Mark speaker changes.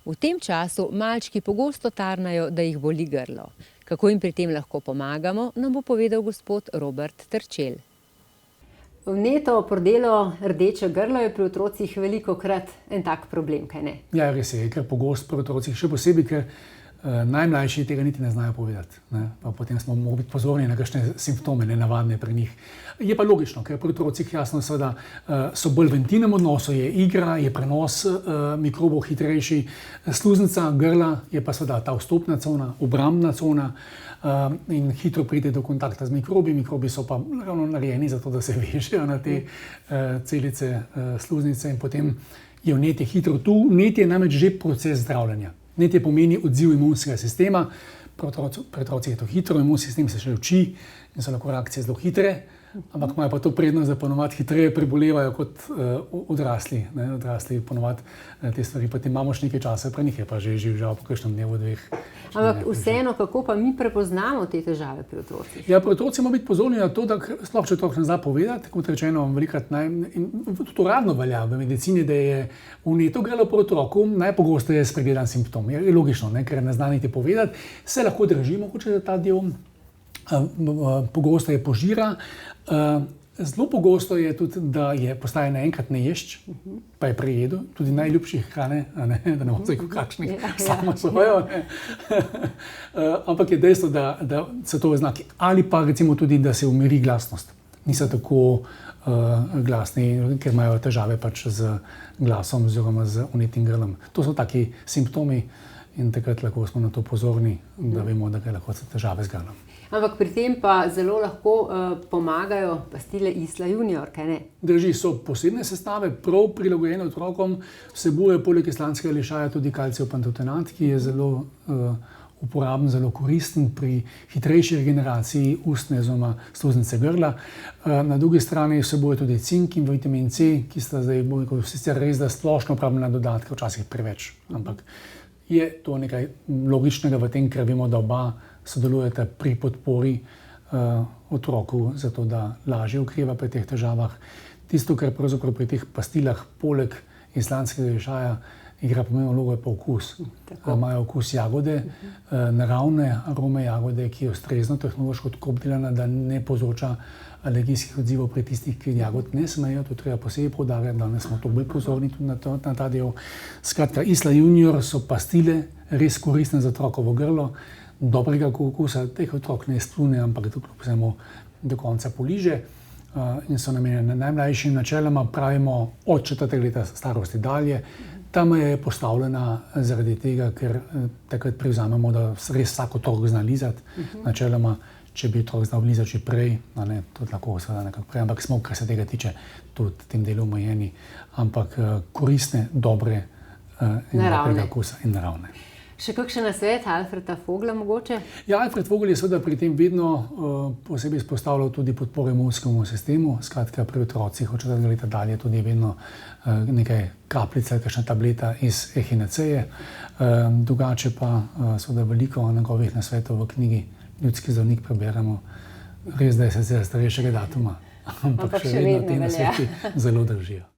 Speaker 1: V tem času malčki pogosto tarnajo, da jih boli grlo. Kako jim pri tem lahko pomagamo, nam bo povedal gospod Robert Terčelj.
Speaker 2: Vneto pordelo rdeče grlo je pri otrocih velikokrat en tak problem, kaj ne?
Speaker 3: Ja, res je kar pogost pri otrocih, še posebej, ker najmlajši tega niti ne znajo povedati. Pa potem smo mogli biti pozorni na kakšne simptome, nenavadne pri njih. Je pa logično, ker pri otrocih jasno seveda so bolj v intimnem odnosu, je igra, je prenos mikrobov hitrejši, sluznica grla je pa seveda ta vstopna cona, obrambna cona in hitro pride do kontakta z mikrobi. Mikrobi so pa ravno narejeni za to, da se vežejo na te celice sluznice in potem je vnetje hitro tu. Vnetje je namreč že proces zdravljenja. Vnetje pomeni odziv imunskega sistema, pri otrocih je to hitro, imun sistem se še uči in so lahko reakcije zelo hitre, ampak imajo pa to prednost, da ponovadi hitreje prebolevajo kot odrasli. Odrasli ponovadi te stvari, potem imamo še nekaj časa, pri njih je pa že žal po kakšnem dnevu, dveh.
Speaker 2: Ampak vseeno, kako pa mi prepoznamo te težave pri otrocih?
Speaker 3: Ja, pri otrocih moramo biti pozorni na to, da sploh če otrok ne zna povedati, kot rečeno, velikokrat to uradno velja v medicini, da je vneto grlo pri otroku najpogosteje spregledan simptom. Je logično, ker ne zna niti povedati, se lahko držimo, če je ta del. Pogosto je požira. Zelo pogosto je tudi, da postaje naenkrat neješč, pa je pri jedu, tudi najljubših hrane, da ne bom rekel kakšnih, samo svojo. Ampak je dejstvo, da so to znaki. Ali pa recimo tudi, da se umiri glasnost. Niso tako glasni, ker imajo težave pač z glasom oziroma z vnetim grlom. To so taki simptomi in takrat lahko smo na to pozorni, da vemo, da je lahko težave z grlom.
Speaker 2: Ampak pri tem pa zelo lahko pomagajo pastile Isla Junior, kaj ne?
Speaker 3: Drži, so posebne sestave, prav prilagojene otrokom, vsebuje poleg islandskega lišaja tudi kalcijev pantotenat, ki je zelo uporaben, zelo koristen pri hitrejši regeneraciji ustne oziroma sluznice grla. Na drugi strani vsebuje tudi cink in vitamin C, ki sta zdaj sicer res da splošno uporabljena dodatka, včasih preveč, ampak je to nekaj logičnega v tem, ker vemo, da oba sodelujete pri podpori otroku, zato da lažje okreva pri teh težavah. Tisto, kar pravzaprav pri teh pastilah poleg islandskega lišaja igra pomembno vlogo, je pa okus. Imajo okus jagode, naravne arome jagode, ki je ustrezno tehnološko tako obdelana, da ne povzroča alergijskih odzivov pri tistih, ki jagod ne smejo. To treba posebej poudarjati, danes smo to bolj pozorni tudi na ta del. Skratka, Isla Junior so pastile res koristne za otrokovo grlo, dobrega okusa, teh otrok ne splune, ampak samo do konca poliže in so namenjene najmlajšim. Načeloma pravimo od 4. leta starosti dalje. Ta meja je postavljena zaradi tega, ker takrat privzamemo, da res vsak otrok zna lizati. Načeloma, če bi otrok znal lizati že prej, tudi lahko seveda nekako prej, ampak smo, kar se tega tiče, tudi v tem delu omejeni, ampak koristne, dobre in dobrega okusa in naravne.
Speaker 2: Še kakšen nasvet Alfreda Vogla mogoče? Ja,
Speaker 3: Alfred Vogel je seveda pri tem vedno posebej izpostavljal tudi podporo imunskemu sistemu. Skratka, pri otrocih od 4. leta dalje tudi vedno nekaj kapljic ali kakšna tableta iz echinacee. Drugače pa seveda veliko njegovih nasvetov v knjigi Ljudski zdravnik preberemo. Res, da je sicer starejšega datuma, ampak še vedno te nasveti zelo držijo.